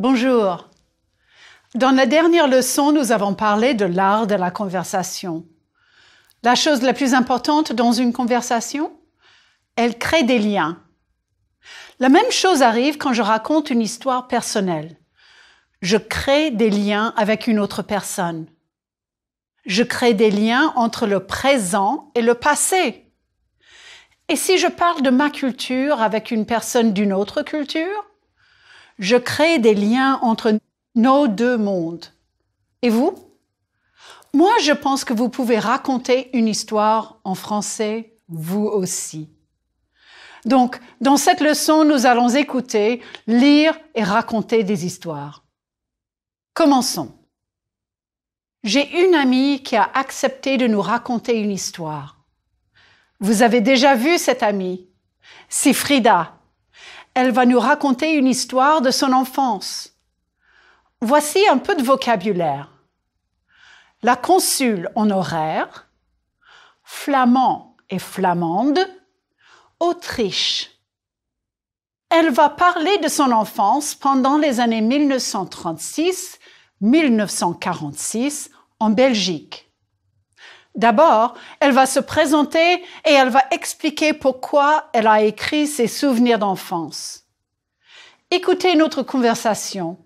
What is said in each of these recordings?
Bonjour. Dans la dernière leçon, nous avons parlé de l'art de la conversation. La chose la plus importante dans une conversation, elle crée des liens. La même chose arrive quand je raconte une histoire personnelle. Je crée des liens avec une autre personne. Je crée des liens entre le présent et le passé. Et si je parle de ma culture avec une personne d'une autre culture, je crée des liens entre nos deux mondes. Et vous? Moi, je pense que vous pouvez raconter une histoire en français, vous aussi. Donc, dans cette leçon, nous allons écouter, lire et raconter des histoires. Commençons. J'ai une amie qui a accepté de nous raconter une histoire. Vous avez déjà vu cette amie? C'est Frida. Elle va nous raconter une histoire de son enfance. Voici un peu de vocabulaire. La consule honoraire, flamand et flamande, Autriche. Elle va parler de son enfance pendant les années 1936-1946 en Belgique. D'abord, elle va se présenter et elle va expliquer pourquoi elle a écrit ses souvenirs d'enfance. Écoutez notre conversation.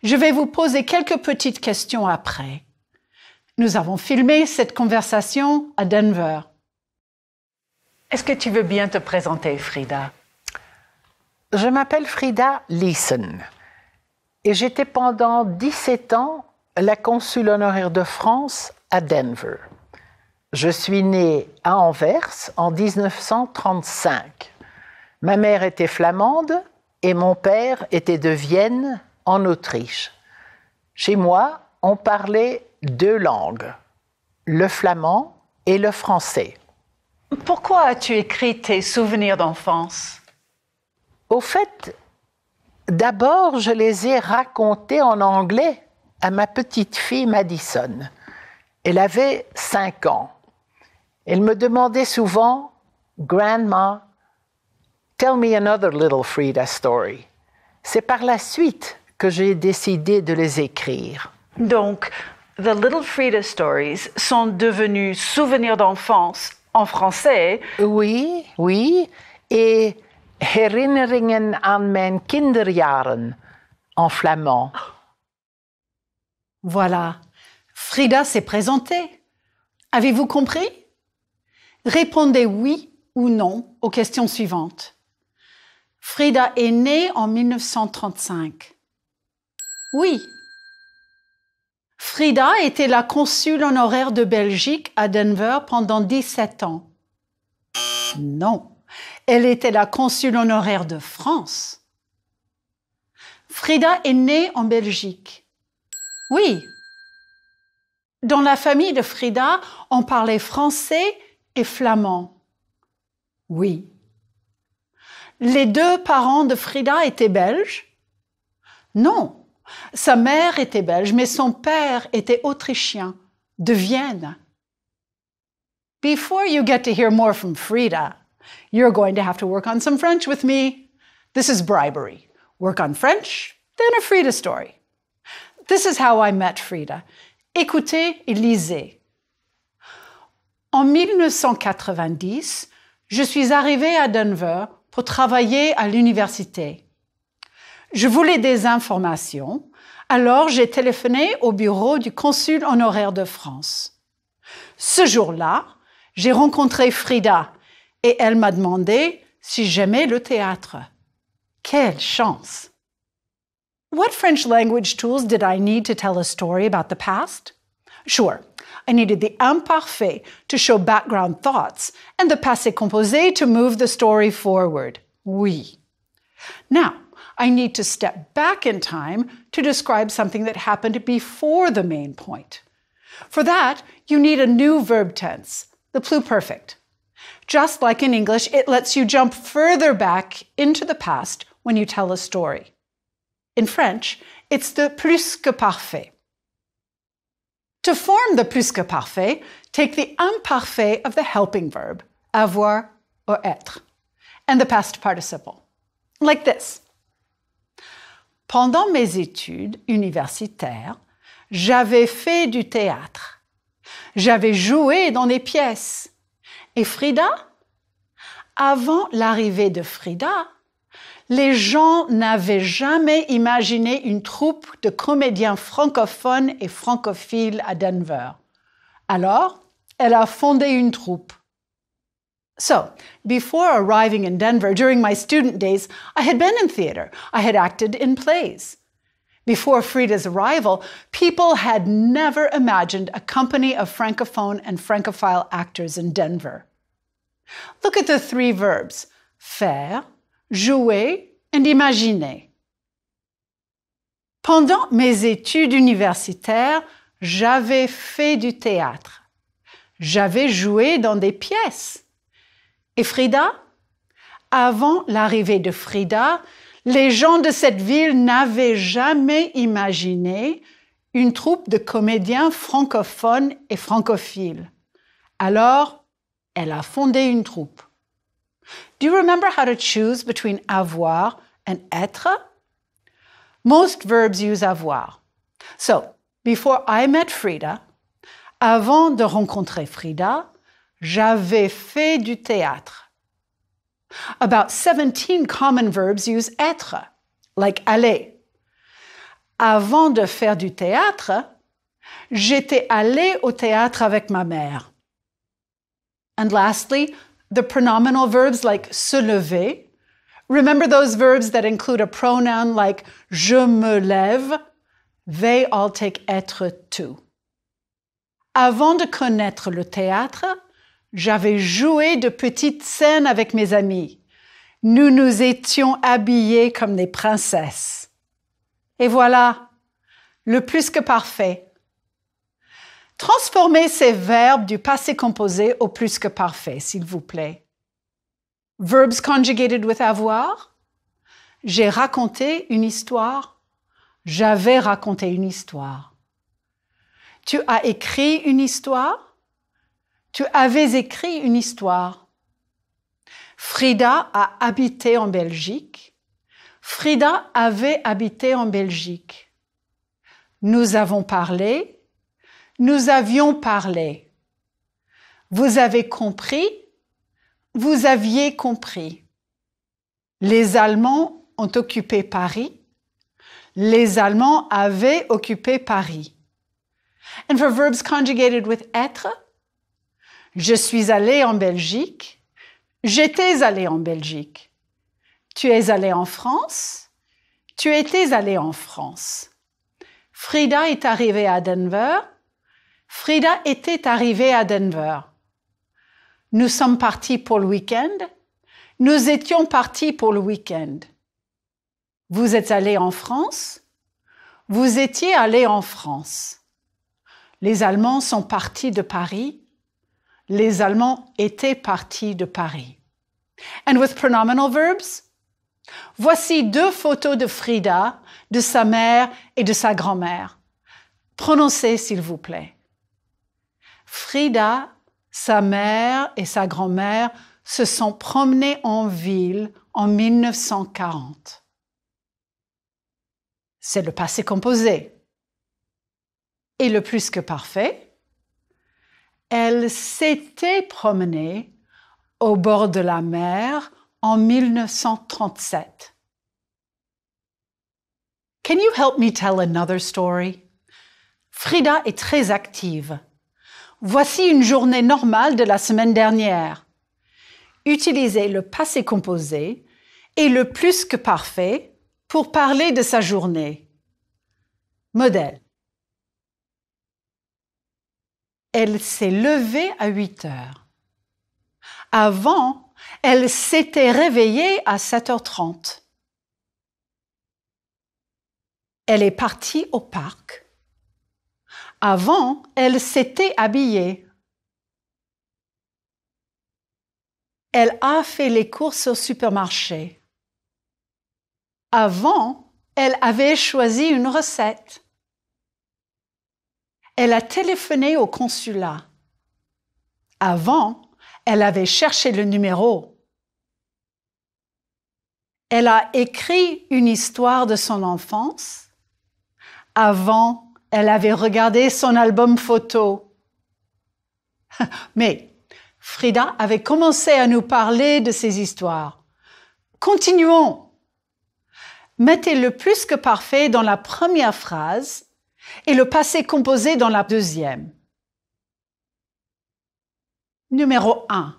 Je vais vous poser quelques petites questions après. Nous avons filmé cette conversation à Denver. Est-ce que tu veux bien te présenter, Frida? Je m'appelle Frida Leeson et j'étais pendant 17 ans la consule honoraire de France à Denver. Je suis née à Anvers en 1935. Ma mère était flamande et mon père était de Vienne, en Autriche. Chez moi, on parlait deux langues, le flamand et le français. Pourquoi as-tu écrit tes souvenirs d'enfance? Au fait, d'abord, je les ai racontés en anglais à ma petite fille Madison. Elle avait 5 ans. Elle me demandait souvent, « Grandma, tell me another little Frida story ». C'est par la suite que j'ai décidé de les écrire. Donc, The Little Frida Stories sont devenus souvenirs d'enfance en français. Oui, et Herinneringen aan mijn kinderjaren en flamand. Voilà, Frida s'est présentée. Avez-vous compris? Répondez oui ou non aux questions suivantes. Frida est née en 1935. Oui. Frida était la consule honoraire de Belgique à Denver pendant 17 ans. Non, elle était la consule honoraire de France. Frida est née en Belgique. Oui. Dans la famille de Frida, on parlait français et flamand. Oui. Les deux parents de Frida étaient belges? Non. Sa mère était belge, mais son père était autrichien, de Vienne. Before you get to hear more from Frida, you're going to have to work on some French with me. This is bribery. Work on French, then a Frida story. This is how I met Frida. Écoutez et lisez. En 1990, je suis arrivée à Denver pour travailler à l'université. Je voulais des informations, alors j'ai téléphoné au bureau du consul honoraire de France. Ce jour-là, j'ai rencontré Frida et elle m'a demandé si j'aimais le théâtre. Quelle chance! What French language tools did I need to tell a story about the past? Sure, I needed the imparfait to show background thoughts and the passé composé to move the story forward. Oui. Now, I need to step back in time to describe something that happened before the main point. For that, you need a new verb tense, the pluperfect. Just like in English, it lets you jump further back into the past when you tell a story. In French, it's the plus que parfait. To form the plus que parfait, take the imparfait of the helping verb, avoir or être, and the past participle. Like this. Pendant mes études universitaires, j'avais fait du théâtre. J'avais joué dans des pièces. Et Frida? Avant l'arrivée de Frida, les gens n'avaient jamais imaginé une troupe de comédiens francophones et francophiles à Denver. Alors, elle a fondé une troupe. So, before arriving in Denver during my student days, I had been in theater. I had acted in plays. Before Frida's arrival, people had never imagined a company of Francophone and Francophile actors in Denver. Look at the three verbs, faire, jouer, and imaginer. Pendant mes études universitaires, j'avais fait du théâtre. J'avais joué dans des pièces. Et Frida? Avant l'arrivée de Frida, les gens de cette ville n'avaient jamais imaginé une troupe de comédiens francophones et francophiles. Alors, elle a fondé une troupe. Do you remember how to choose between avoir and être? Most verbs use avoir. So, before I met Frida, avant de rencontrer Frida, j'avais fait du théâtre. About 17 common verbs use être, like aller. Avant de faire du théâtre, j'étais allée au théâtre avec ma mère. And lastly, the pronominal verbs like se lever. Remember those verbs that include a pronoun like je me lève? They all take être too. Avant de connaître le théâtre, j'avais joué de petites scènes avec mes amis. Nous nous étions habillés comme des princesses. Et voilà, le plus que parfait. Transformez ces verbes du passé composé au plus que parfait, s'il vous plaît. Verbs conjugated with avoir. J'ai raconté une histoire. J'avais raconté une histoire. Tu as écrit une histoire. Tu avais écrit une histoire. Frida a habité en Belgique. Frida avait habité en Belgique. Nous avons parlé. Nous avions parlé. Vous avez compris. Vous aviez compris. Les Allemands ont occupé Paris. Les Allemands avaient occupé Paris. And for verbs conjugated with être, je suis allée en Belgique. J'étais allée en Belgique. Tu es allée en France. Tu étais allée en France. Frida est arrivée à Denver. Frida était arrivée à Denver. Nous sommes partis pour le week-end. Nous étions partis pour le week-end. Vous êtes allés en France. Vous étiez allés en France. Les Allemands sont partis de Paris. Les Allemands étaient partis de Paris. And with pronominal verbs, voici deux photos de Frida, de sa mère et de sa grand-mère. Prononcez, s'il vous plaît. Frida, sa mère et sa grand-mère se sont promenés en ville en 1940. C'est le passé composé. Et le plus que parfait, elle s'était promenée au bord de la mer en 1937. Can you help me tell another story? Frida est très active. Voici une journée normale de la semaine dernière. Utilisez le passé composé et le plus que parfait pour parler de sa journée. Modèle. Elle s'est levée à 8 heures. Avant, elle s'était réveillée à 7h30. Elle est partie au parc. Avant, elle s'était habillée. Elle a fait les courses au supermarché. Avant, elle avait choisi une recette. Elle a téléphoné au consulat. Avant, elle avait cherché le numéro. Elle a écrit une histoire de son enfance. Avant, elle avait regardé son album photo. Mais Frida avait commencé à nous parler de ses histoires. Continuons. Mettez le plus que parfait dans la première phrase et le passé composé dans la deuxième. Numéro 1.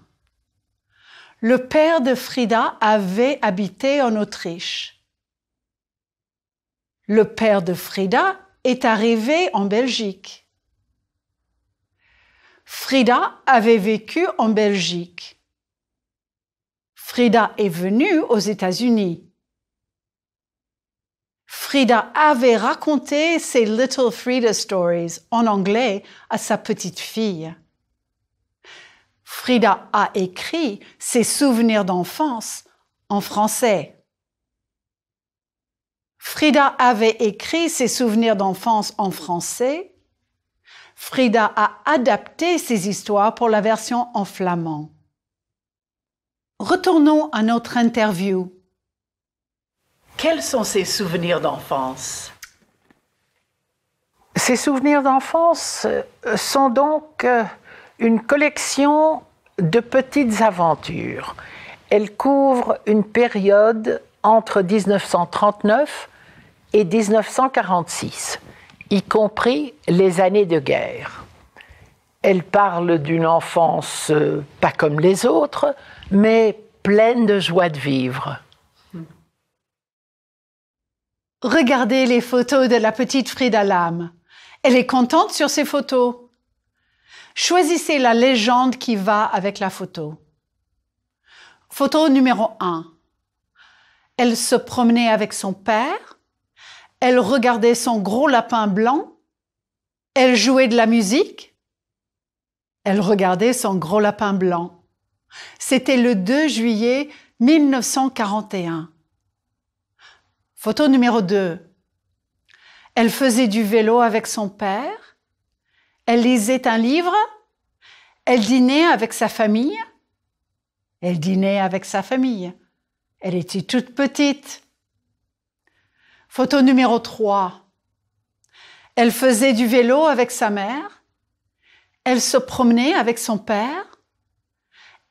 Le père de Frida avait habité en Autriche. Le père de Frida est arrivé en Belgique. Frida avait vécu en Belgique. Frida est venue aux États-Unis. Frida avait raconté ses Little Frida Stories en anglais à sa petite fille. Frida a écrit ses souvenirs d'enfance en français. Frida avait écrit ses souvenirs d'enfance en français. Frida a adapté ses histoires pour la version en flamand. Retournons à notre interview. Quels sont ses souvenirs d'enfance? Ces souvenirs d'enfance sont donc une collection de petites aventures. Elles couvrent une période entre 1939 et 1946, y compris les années de guerre. Elles parlent d'une enfance pas comme les autres, mais pleine de joie de vivre. Regardez les photos de la petite Frida Lam. Elle est contente sur ces photos. Choisissez la légende qui va avec la photo. Photo numéro 1. Elle se promenait avec son père. Elle regardait son gros lapin blanc. Elle jouait de la musique. Elle regardait son gros lapin blanc. C'était le 2 juillet 1941. Photo numéro 2. Elle faisait du vélo avec son père. Elle lisait un livre. Elle dînait avec sa famille. Elle dînait avec sa famille. Elle était toute petite. Photo numéro 3. Elle faisait du vélo avec sa mère. Elle se promenait avec son père.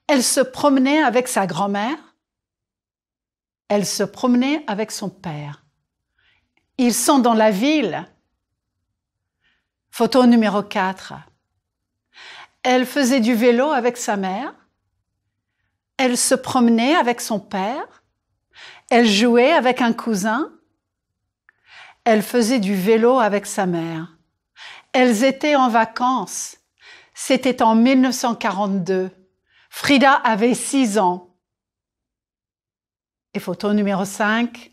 Elle se promenait avec sa grand-mère. Elle se promenait avec son père. Ils sont dans la ville. Photo numéro 4. Elle faisait du vélo avec sa mère. Elle se promenait avec son père. Elle jouait avec un cousin. Elle faisait du vélo avec sa mère. Elles étaient en vacances. C'était en 1942. Frida avait 6 ans. Et photo numéro 5.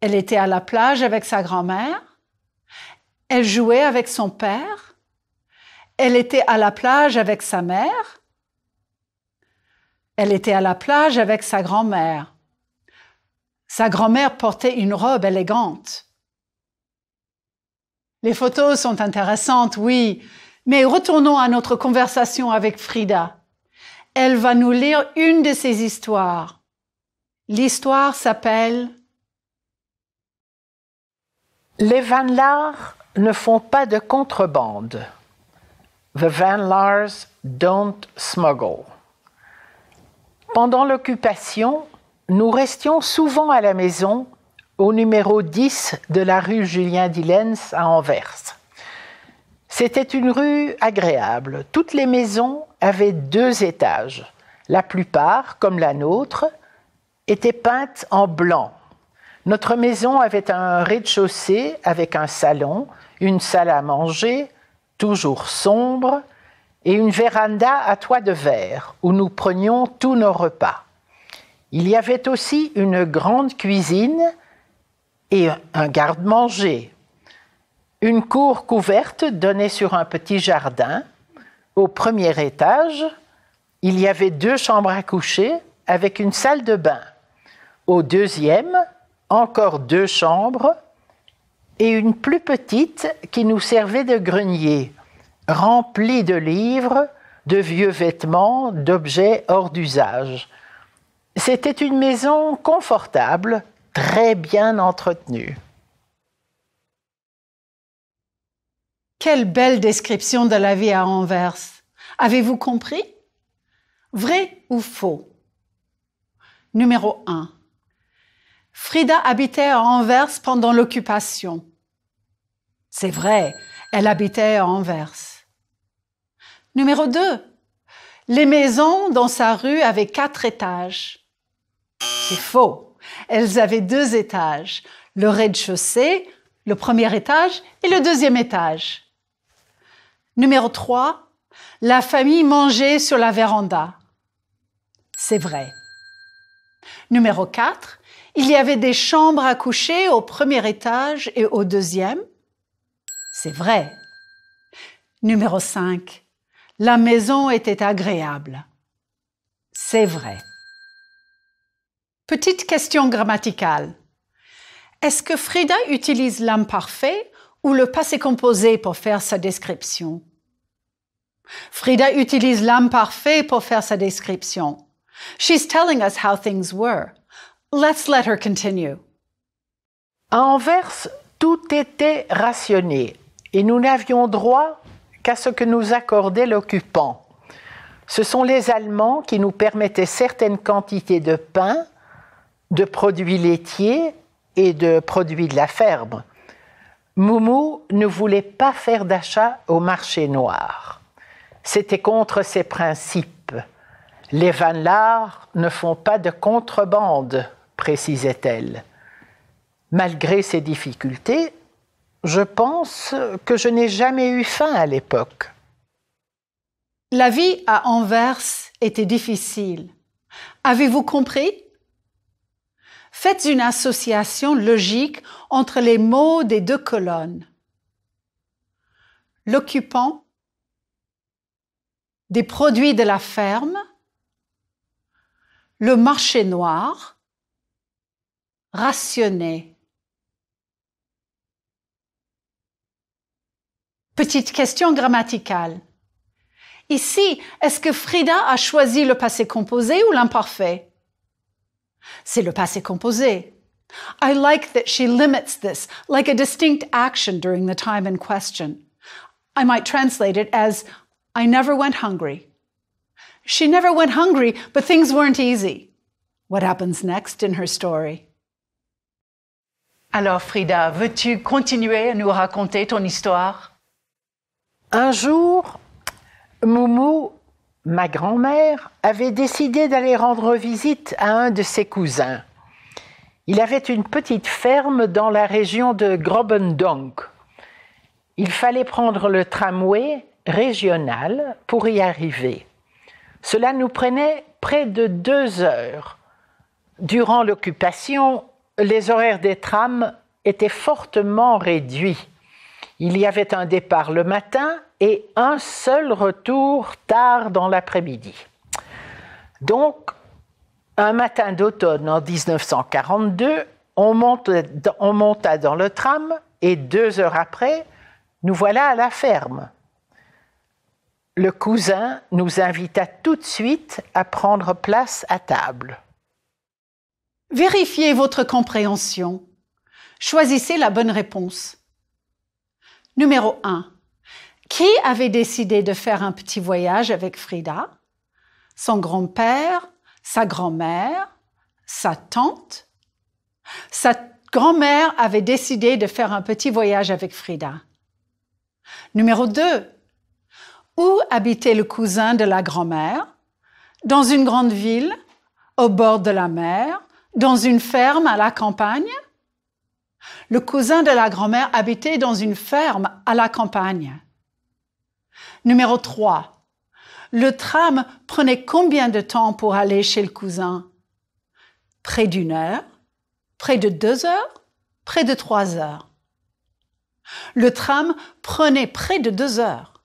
Elle était à la plage avec sa grand-mère. Elle jouait avec son père. Elle était à la plage avec sa mère. Elle était à la plage avec sa grand-mère. Sa grand-mère portait une robe élégante. Les photos sont intéressantes, oui, mais retournons à notre conversation avec Frida. Elle va nous lire une de ses histoires. L'histoire s'appelle « Les Van Laar ne font pas de contrebande. The Van Laars don't smuggle. » Pendant l'occupation, nous restions souvent à la maison au numéro 10 de la rue Julien Dillens à Anvers. C'était une rue agréable. Toutes les maisons avaient 2 étages. La plupart, comme la nôtre, étaient peintes en blanc. Notre maison avait un rez-de-chaussée avec un salon, une salle à manger, toujours sombre, et une véranda à toit de verre où nous prenions tous nos repas. Il y avait aussi une grande cuisine et un garde-manger. Une cour couverte donnait sur un petit jardin. Au premier étage, il y avait 2 chambres à coucher avec une salle de bain. Au deuxième, encore 2 chambres et une plus petite qui nous servait de grenier, remplie de livres, de vieux vêtements, d'objets hors d'usage. C'était une maison confortable, très bien entretenue. Quelle belle description de la vie à Anvers. Avez-vous compris? Vrai ou faux? Numéro 1. Frida habitait à Anvers pendant l'occupation. C'est vrai, elle habitait à Anvers. Numéro 2. Les maisons dans sa rue avaient 4 étages. C'est faux. Elles avaient 2 étages, le rez-de-chaussée, le premier étage et le deuxième étage. Numéro 3. La famille mangeait sur la véranda. C'est vrai. Numéro 4. Il y avait des chambres à coucher au premier étage et au deuxième. C'est vrai. Numéro 5. La maison était agréable. C'est vrai. Petite question grammaticale. Est-ce que Frida utilise l'imparfait ou le passé composé pour faire sa description? Frida utilise l'imparfait pour faire sa description. She's telling us how things were. Let's let her continue. À Anvers, tout était rationné et nous n'avions droit qu'à ce que nous accordait l'occupant. Ce sont les Allemands qui nous permettaient certaines quantités de pain, de produits laitiers et de produits de la ferme. Moumou ne voulait pas faire d'achat au marché noir. C'était contre ses principes. Les Van Laar ne font pas de contrebande, précisait-elle. Malgré ces difficultés, je pense que je n'ai jamais eu faim à l'époque. La vie à Anvers était difficile. Avez-vous compris? Faites une association logique entre les mots des 2 colonnes. L'occupant, des produits de la ferme, le marché noir, rationné. Petite question grammaticale. Ici, est-ce que Frida a choisi le passé composé ou l'imparfait? C'est le passé composé. I like that she limits this like a distinct action during the time in question. I might translate it as, I never went hungry. She never went hungry, but things weren't easy. What happens next in her story? Alors Frida, veux-tu continuer à nous raconter ton histoire? Un jour, Moumou, ma grand-mère, avait décidé d'aller rendre visite à un de ses cousins. Il avait une petite ferme dans la région de Grobendonck. Il fallait prendre le tramway régional pour y arriver. Cela nous prenait près de 2 heures. Durant l'occupation, les horaires des trams étaient fortement réduits. Il y avait un départ le matin et un seul retour tard dans l'après-midi. Donc, un matin d'automne en 1942, on monta dans le tram et 2 heures après, nous voilà à la ferme. Le cousin nous invita tout de suite à prendre place à table. Vérifiez votre compréhension. Choisissez la bonne réponse. Numéro 1. Qui avait décidé de faire un petit voyage avec Frida? Son grand-père, sa grand-mère, sa tante? Sa grand-mère avait décidé de faire un petit voyage avec Frida. Numéro 2. Où habitait le cousin de la grand-mère? Dans une grande ville, au bord de la mer, dans une ferme à la campagne? Le cousin de la grand-mère habitait dans une ferme à la campagne. Numéro 3. Le tram prenait combien de temps pour aller chez le cousin? Près d'1 heure? Près de 2 heures? Près de 3 heures? Le tram prenait près de 2 heures.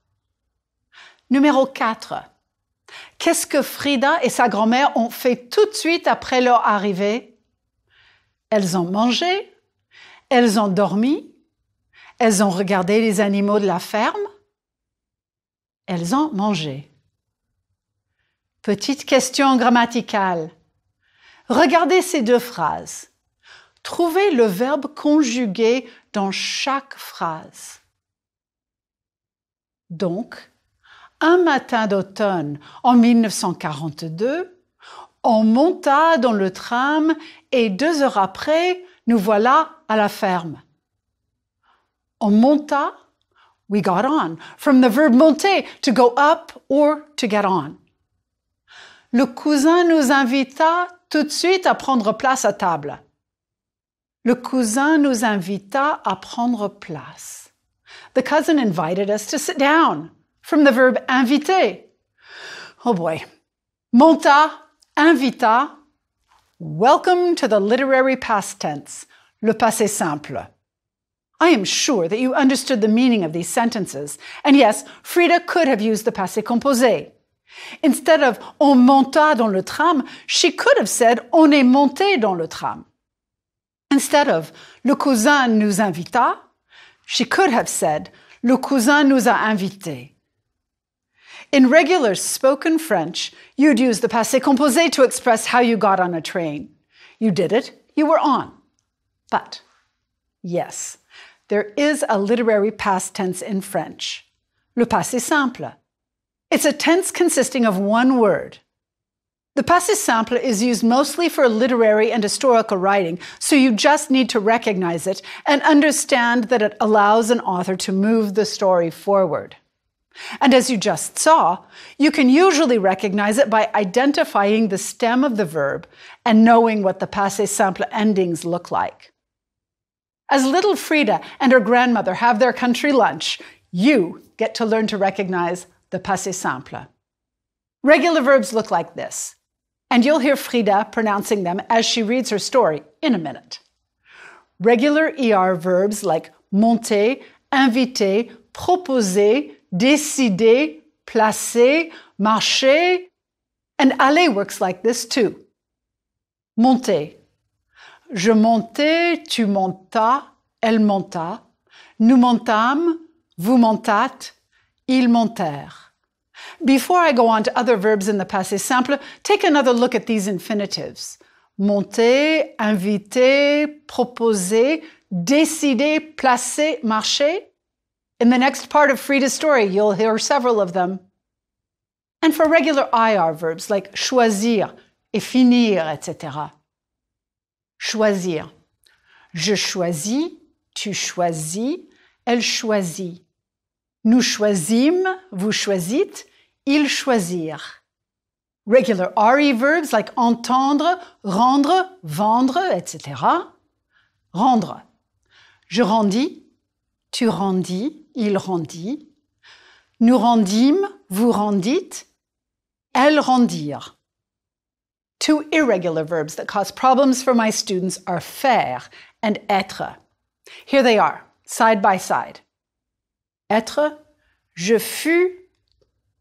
Numéro 4. Qu'est-ce que Frida et sa grand-mère ont fait tout de suite après leur arrivée? Elles ont mangé? Elles ont dormi? Elles ont regardé les animaux de la ferme? Elles ont mangé. Petite question grammaticale. Regardez ces deux phrases. Trouvez le verbe conjugué dans chaque phrase. Donc, un matin d'automne en 1942, on monta dans le tram et 2 heures après, nous voilà à la ferme. On monta, we got on, from the verb monter, to go up or to get on. Le cousin nous invita tout de suite à prendre place à table. Le cousin nous invita à prendre place. The cousin invited us to sit down, from the verb inviter. Oh boy. Monta, invita. Welcome to the literary past tense, le passé simple. I am sure that you understood the meaning of these sentences. And yes, Frida could have used the passé composé. Instead of on monta dans le tram, she could have said on est monté dans le tram. Instead of le cousin nous invita, she could have said le cousin nous a invités. In regular spoken French, you'd use the passé composé to express how you got on a train. You did it, you were on. But, yes, there is a literary past tense in French, le passé simple. It's a tense consisting of one word. The passé simple is used mostly for literary and historical writing, so you just need to recognize it and understand that it allows an author to move the story forward. And as you just saw, you can usually recognize it by identifying the stem of the verb and knowing what the passé simple endings look like. As little Frida and her grandmother have their country lunch, you get to learn to recognize the passé simple. Regular verbs look like this, and you'll hear Frida pronouncing them as she reads her story in a minute. Regular ER verbs like monter, inviter, proposer, décider, placer, marcher, and aller works like this too. Monter. Je montais, tu montas, elle monta. Nous montâmes, vous montâtes, ils montèrent. Before I go on to other verbs in the passé simple, take another look at these infinitives. Monter, inviter, proposer, décider, placer, marcher. In the next part of Frida's story, you'll hear several of them. And for regular IR verbs like choisir et finir, etc. Choisir. Je choisis, tu choisis, elle choisit. Nous choisîmes, vous choisîtes, ils choisirent. Regular RE verbs like entendre, rendre, vendre, etc. Rendre. Je rendis, tu rendis, il rendit. Nous rendîmes, vous rendîtes, elles rendirent. 2 irregular verbs that cause problems for my students are faire and être. Here they are, side by side. Être, je fus,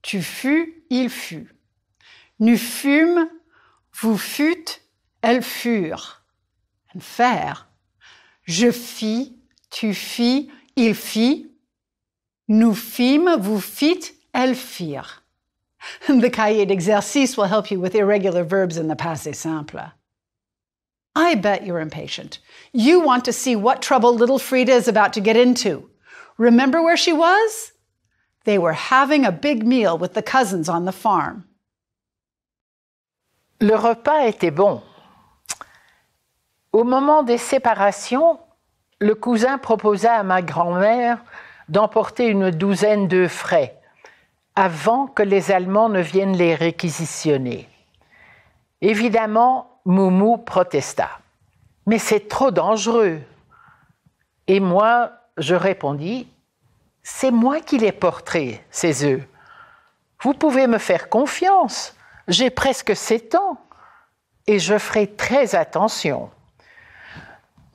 tu fus, il fut. Nous fûmes, vous fûtes, elles furent. And faire, je fis, tu fis, il fit. Nous fîmes, vous fîtes, elles firent. The cahier d'exercice will help you with irregular verbs in the passé simple. I bet you're impatient. You want to see what trouble little Frida is about to get into. Remember where she was? They were having a big meal with the cousins on the farm. Le repas était bon. Au moment des séparations, le cousin proposa à ma grand-mère d'emporter une douzaine d'œufs frais avant que les Allemands ne viennent les réquisitionner. Évidemment, Moumou protesta. « Mais c'est trop dangereux !» Et moi, je répondis, « C'est moi qui les porterai, ces œufs. Vous pouvez me faire confiance, j'ai presque 7 ans et je ferai très attention. »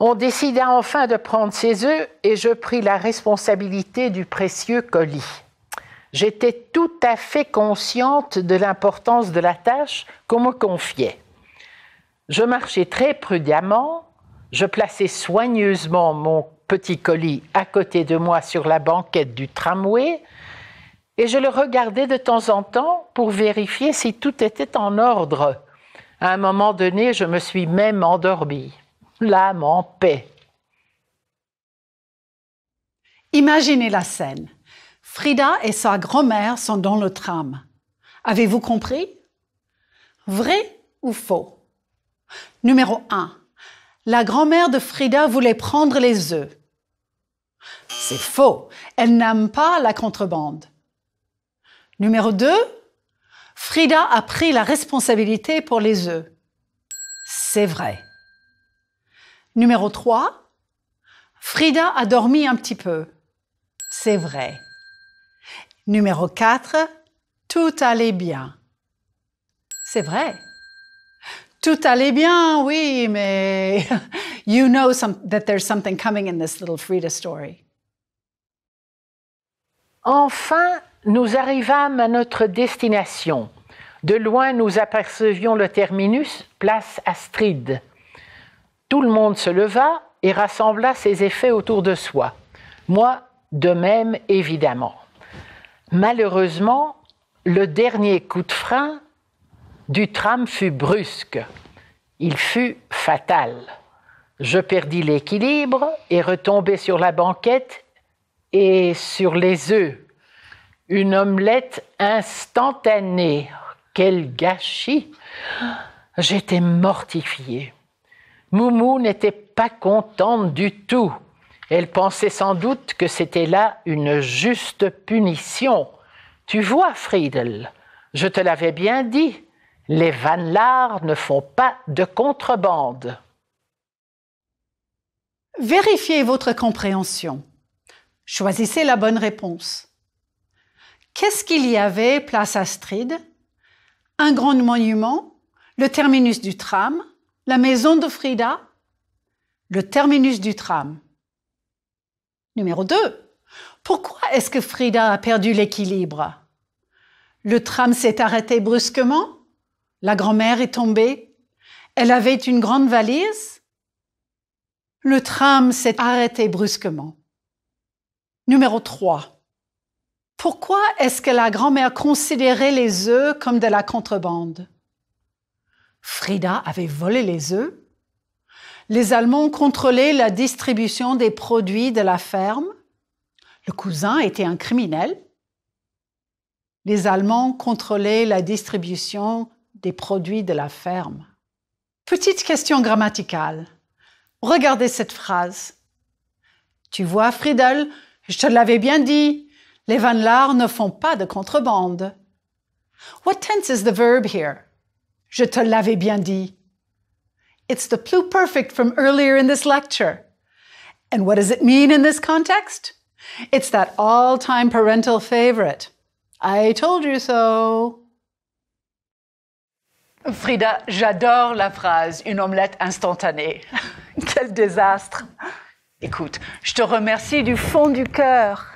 On décida enfin de prendre ces œufs et je pris la responsabilité du précieux colis. J'étais tout à fait consciente de l'importance de la tâche qu'on me confiait. Je marchais très prudemment, je plaçais soigneusement mon petit colis à côté de moi sur la banquette du tramway et je le regardais de temps en temps pour vérifier si tout était en ordre, À un moment donné, je me suis même endormie, l'âme en paix. Imaginez la scène. Frida et sa grand-mère sont dans le tram. Avez-vous compris? Vrai ou faux? Numéro 1. La grand-mère de Frida voulait prendre les œufs. C'est faux. Elle n'aime pas la contrebande. Numéro 2. Frida a pris la responsabilité pour les œufs. C'est vrai. Numéro 3. Frida a dormi un petit peu. C'est vrai. Numéro 4. Tout allait bien. C'est vrai. Tout allait bien, oui, mais you know that there's something coming in this little Frida story. Enfin, nous arrivâmes à notre destination. De loin, nous apercevions le terminus, place Astrid. Tout le monde se leva et rassembla ses effets autour de soi. Moi, de même, évidemment. Malheureusement, le dernier coup de frein du tram fut brusque. Il fut fatal. Je perdis l'équilibre et retombai sur la banquette et sur les œufs. Une omelette instantanée. Quel gâchis! J'étais mortifiée. Moumou n'était pas contente du tout. Elle pensait sans doute que c'était là une juste punition. Tu vois, Friedel, je te l'avais bien dit, les Van Laar ne font pas de contrebande. Vérifiez votre compréhension. Choisissez la bonne réponse. Qu'est-ce qu'il y avait place Astrid? Un grand monument, le terminus du tram, la maison de Frida, le terminus du tram. Numéro 2. Pourquoi est-ce que Frida a perdu l'équilibre? Le tram s'est arrêté brusquement? La grand-mère est tombée? Elle avait une grande valise? Le tram s'est arrêté brusquement. Numéro 3. Pourquoi est-ce que la grand-mère considérait les œufs comme de la contrebande? Frida avait volé les œufs. Les Allemands contrôlaient la distribution des produits de la ferme. Le cousin était un criminel. Les Allemands contrôlaient la distribution des produits de la ferme. Petite question grammaticale. Regardez cette phrase. Tu vois, Friedel, je te l'avais bien dit, les Van Laar ne font pas de contrebande. What tense is the verb here? Je te l'avais bien dit. It's the pluperfect from earlier in this lecture. And what does it mean in this context? It's that all-time parental favorite. I told you so. Frida, j'adore la phrase « une omelette instantanée ». Quel désastre. Écoute, je te remercie du fond du cœur.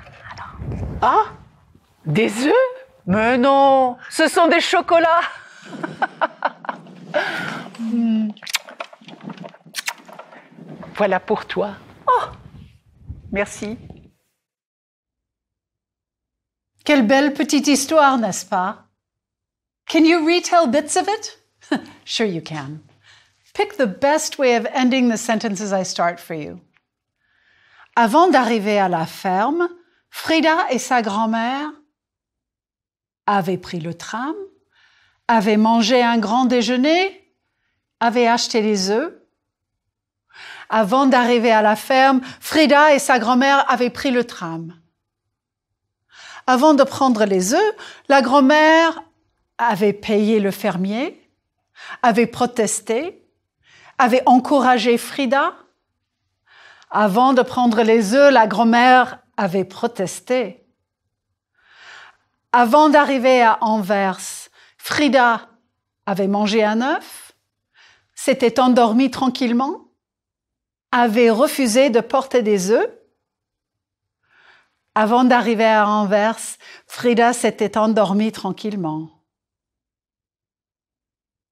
Ah, des œufs? Mais non, ce sont des chocolats. Voilà pour toi. Oh, merci. Quelle belle petite histoire, n'est-ce pas? Can you retell bits of it? Sure you can. Pick the best way of ending the sentences I start for you. Avant d'arriver à la ferme, Frida et sa grand-mère avaient pris le tram, avaient mangé un grand déjeuner, avaient acheté des œufs. Avant d'arriver à la ferme, Frida et sa grand-mère avaient pris le tram. Avant de prendre les œufs, la grand-mère avait payé le fermier, avait protesté, avait encouragé Frida. Avant de prendre les œufs, la grand-mère avait protesté. Avant d'arriver à Anvers, Frida avait mangé un œuf, s'était endormie tranquillement, avait refusé de porter des œufs. Avant d'arriver à Anvers, Frida s'était endormie tranquillement.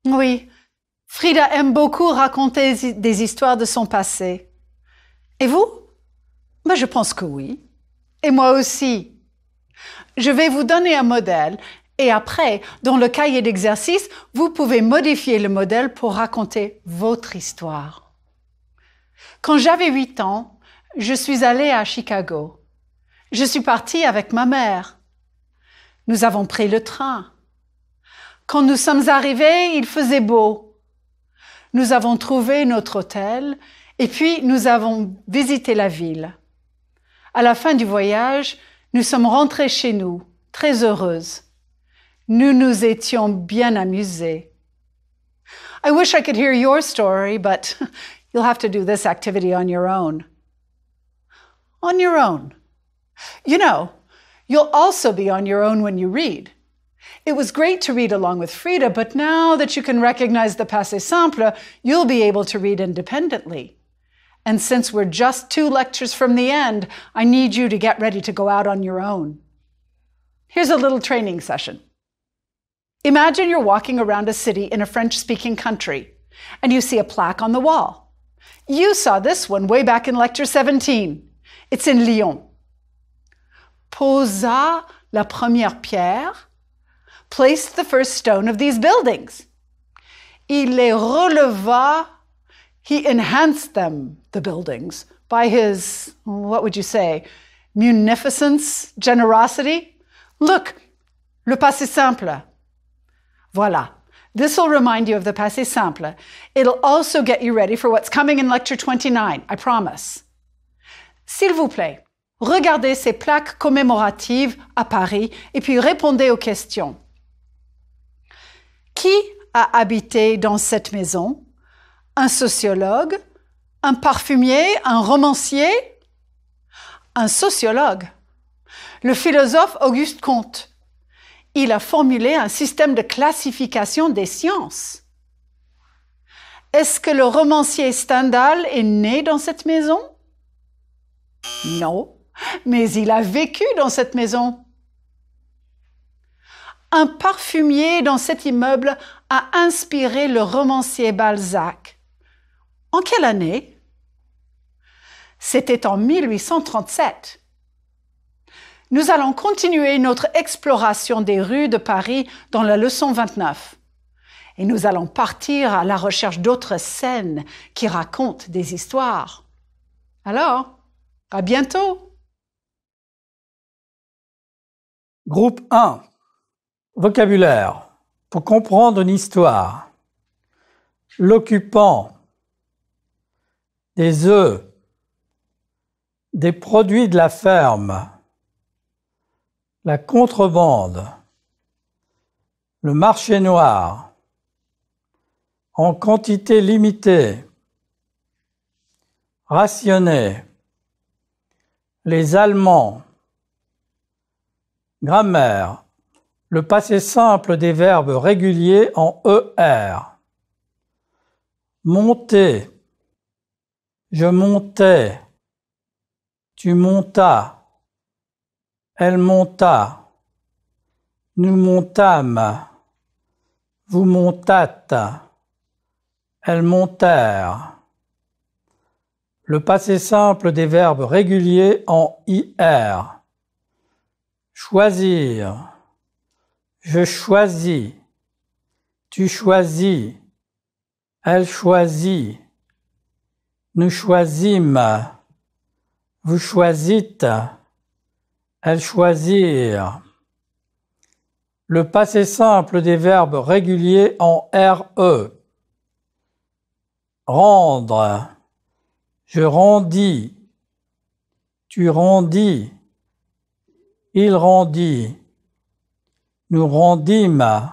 Oui, Frida aime beaucoup raconter des histoires de son passé. Et vous? Ben, je pense que oui. Et moi aussi. Je vais vous donner un modèle Et après, dans le cahier d'exercice, vous pouvez modifier le modèle pour raconter votre histoire. Quand j'avais 8 ans, je suis allée à Chicago. Je suis partie avec ma mère. Nous avons pris le train. Quand nous sommes arrivés, il faisait beau. Nous avons trouvé notre hôtel et puis nous avons visité la ville. À la fin du voyage, nous sommes rentrés chez nous, très heureuses. Nous nous étions bien amusés. I wish I could hear your story, but you'll have to do this activity on your own. On your own. You know, you'll also be on your own when you read. It was great to read along with Frida, but now that you can recognize the passé simple, you'll be able to read independently. And since we're just 2 lectures from the end, I need you to get ready to go out on your own. Here's a little training session. Imagine you're walking around a city in a French-speaking country, and you see a plaque on the wall. You saw this one way back in lecture 17. It's in Lyon. Posa la première pierre, placed the first stone of these buildings. Il les releva, he enhanced them, the buildings, by his, what would you say, munificence, generosity? Look, le passé simple. Voilà. This will remind you of the passé simple. It'll also get you ready for what's coming in lecture 29, I promise. S'il vous plaît, regardez ces plaques commémoratives à Paris et puis répondez aux questions. Qui a habité dans cette maison? Un sociologue? Un parfumier? Un romancier? Un sociologue. Le philosophe Auguste Comte. Il a formulé un système de classification des sciences. Est-ce que le romancier Stendhal est né dans cette maison? Non, mais il a vécu dans cette maison. Un parfumier dans cet immeuble a inspiré le romancier Balzac. En quelle année? C'était en 1837. Nous allons continuer notre exploration des rues de Paris dans la leçon 29. Et nous allons partir à la recherche d'autres scènes qui racontent des histoires. Alors, à bientôt! Groupe 1. Vocabulaire. Pour comprendre une histoire. L'occupant. Des œufs. Des produits de la ferme. La contrebande. Le marché noir. En quantité limitée. Rationner. Les Allemands. Grammaire. Le passé simple des verbes réguliers en ER. Monter. Je montais. Tu montas. Elle monta. Nous montâmes. Vous montâtes. Elles montèrent. Le passé simple des verbes réguliers en IR. Choisir. Je choisis. Tu choisis. Elle choisit. Nous choisîmes. Vous choisîtes. Elles choisirent. Le passé simple des verbes réguliers en RE. Rendre. Je rendis. Tu rendis. Il rendit. Nous rendîmes.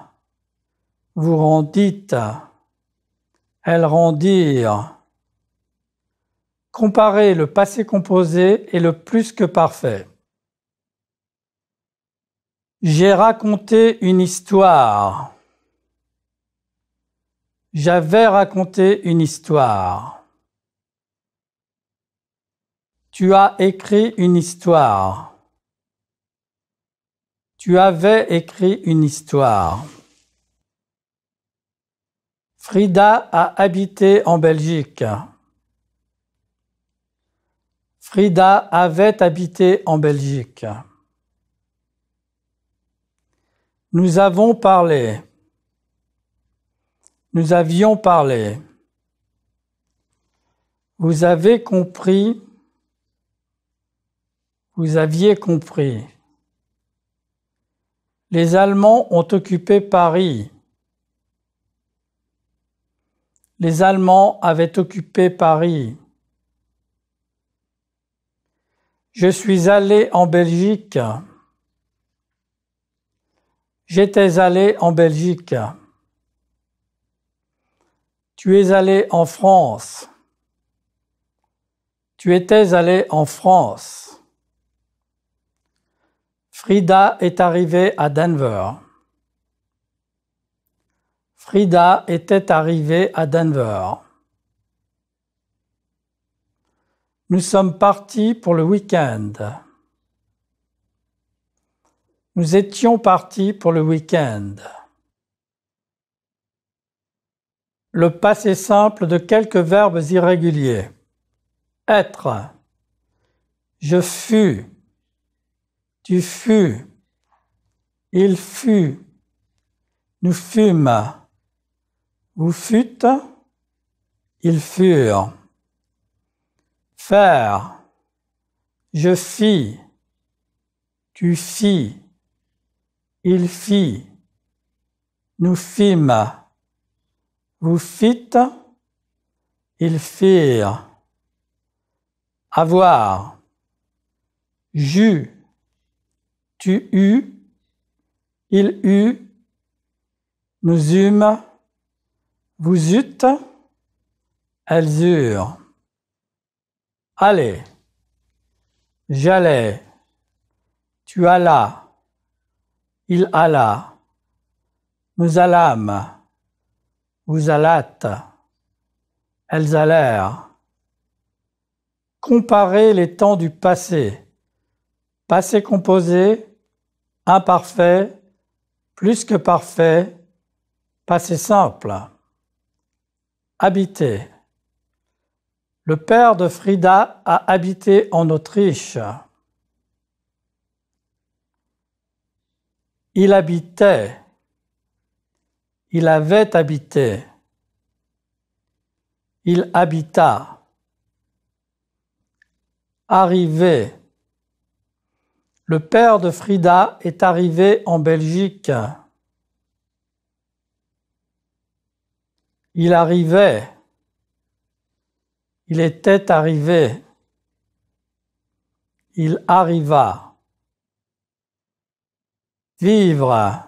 Vous rendîtes. Elles rendirent. Comparer le passé composé et le plus que parfait. J'ai raconté une histoire. J'avais raconté une histoire. Tu as écrit une histoire. Tu avais écrit une histoire. Frida a habité en Belgique. Frida avait habité en Belgique. Nous avons parlé. Nous avions parlé. Vous avez compris. Vous aviez compris. Les Allemands ont occupé Paris. Les Allemands avaient occupé Paris. Je suis allé en Belgique. J'étais allé en Belgique. Tu es allé en France. Tu étais allé en France. Frida est arrivée à Denver. Frida était arrivée à Denver. Nous sommes partis pour le week-end. Nous étions partis pour le week-end. Le passé simple de quelques verbes irréguliers. Être. Je fus. Tu fus. Il fut. Nous fûmes. Vous fûtes. Ils furent. Faire. Je fis. Tu fis. Il fit. Nous fîmes. Vous fîtes. Ils firent. Avoir. J'eus. Tu eus. Il eut. Nous eûmes. Vous eûtes. Elles eurent. Allez. J'allais. Tu allas. Il alla. Nous allâmes. Vous allâtes. Elles allèrent. Comparer les temps du passé. Passé composé, imparfait, plus que parfait, passé simple. Habiter. Le père de Frida a habité en Autriche. Il habitait. Il avait habité. Il habita. Arriver. Le père de Frida est arrivé en Belgique. Il arrivait. Il était arrivé. Il arriva. Vivre.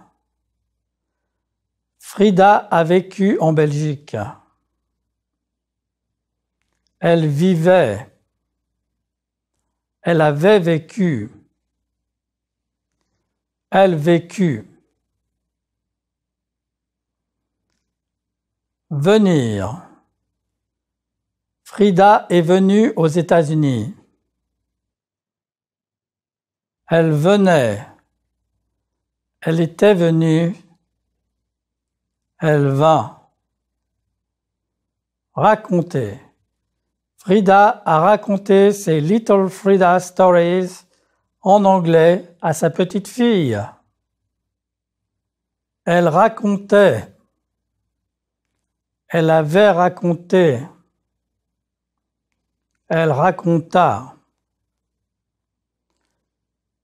Frida a vécu en Belgique. Elle vivait. Elle avait vécu. Elle vécut. Venir. Frida est venue aux États-Unis. Elle venait. Elle était venue. Elle vint. Raconter. Frida a raconté ses Little Frida Stories en anglais à sa petite fille. Elle racontait. Elle avait raconté. Elle raconta.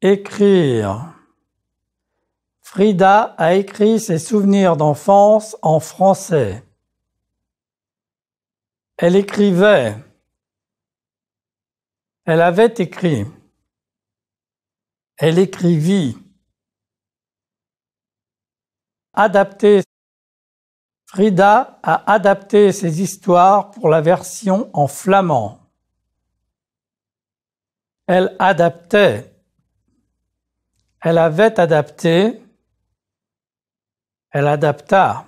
Écrire. Frida a écrit ses souvenirs d'enfance en français. Elle écrivait. Elle avait écrit. Elle écrivit. Adapter. Frida a adapté ses histoires pour la version en flamand. Elle adaptait. Elle avait adapté. Elle adapta.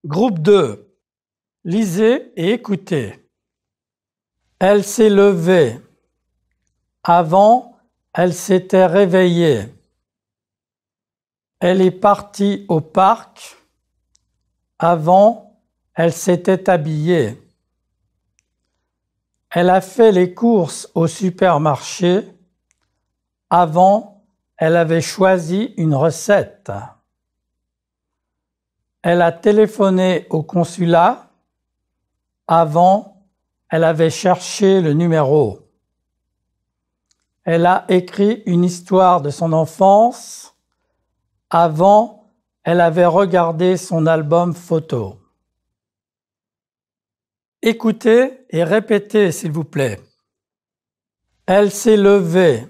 Groupe 2. Lisez et écoutez. Elle s'est levée. Avant, elle s'était réveillée. Elle est partie au parc. Avant, elle s'était habillée. Elle a fait les courses au supermarché. Avant, elle avait choisi une recette. Elle a téléphoné au consulat. Avant, elle avait cherché le numéro. Elle a écrit une histoire de son enfance. Avant, elle avait regardé son album photo. Écoutez et répétez, s'il vous plaît. Elle s'est levée.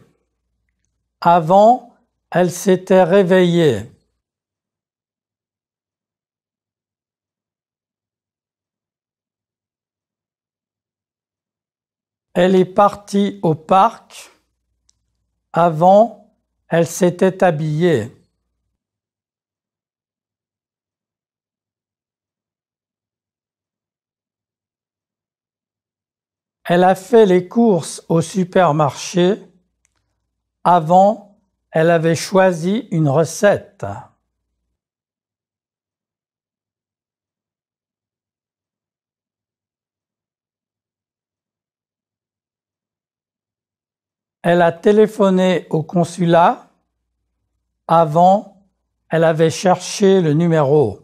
Avant, elle s'était réveillée. Elle est partie au parc. Avant, elle s'était habillée. Elle a fait les courses au supermarché. Avant, elle avait choisi une recette. Elle a téléphoné au consulat. Avant, elle avait cherché le numéro.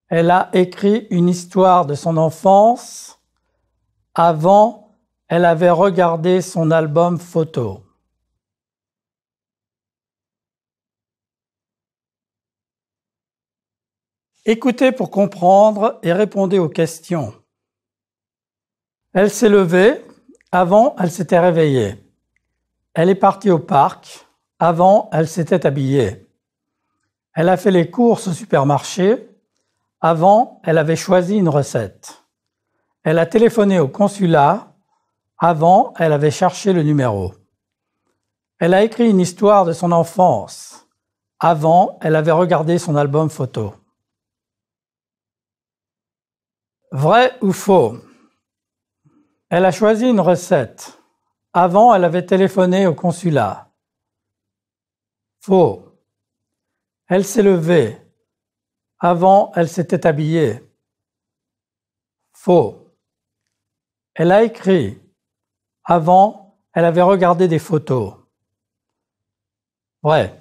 Elle a écrit une histoire de son enfance. Avant, elle avait regardé son album photo. Écoutez pour comprendre et répondez aux questions. Elle s'est levée. Avant, elle s'était réveillée. Elle est partie au parc. Avant, elle s'était habillée. Elle a fait les courses au supermarché. Avant, elle avait choisi une recette. Elle a téléphoné au consulat. Avant, elle avait cherché le numéro. Elle a écrit une histoire de son enfance. Avant, elle avait regardé son album photo. Vrai ou faux? Elle a choisi une recette. Avant, elle avait téléphoné au consulat. Faux. Elle s'est levée. Avant, elle s'était habillée. Faux. Elle a écrit. Avant, elle avait regardé des photos. Vrai.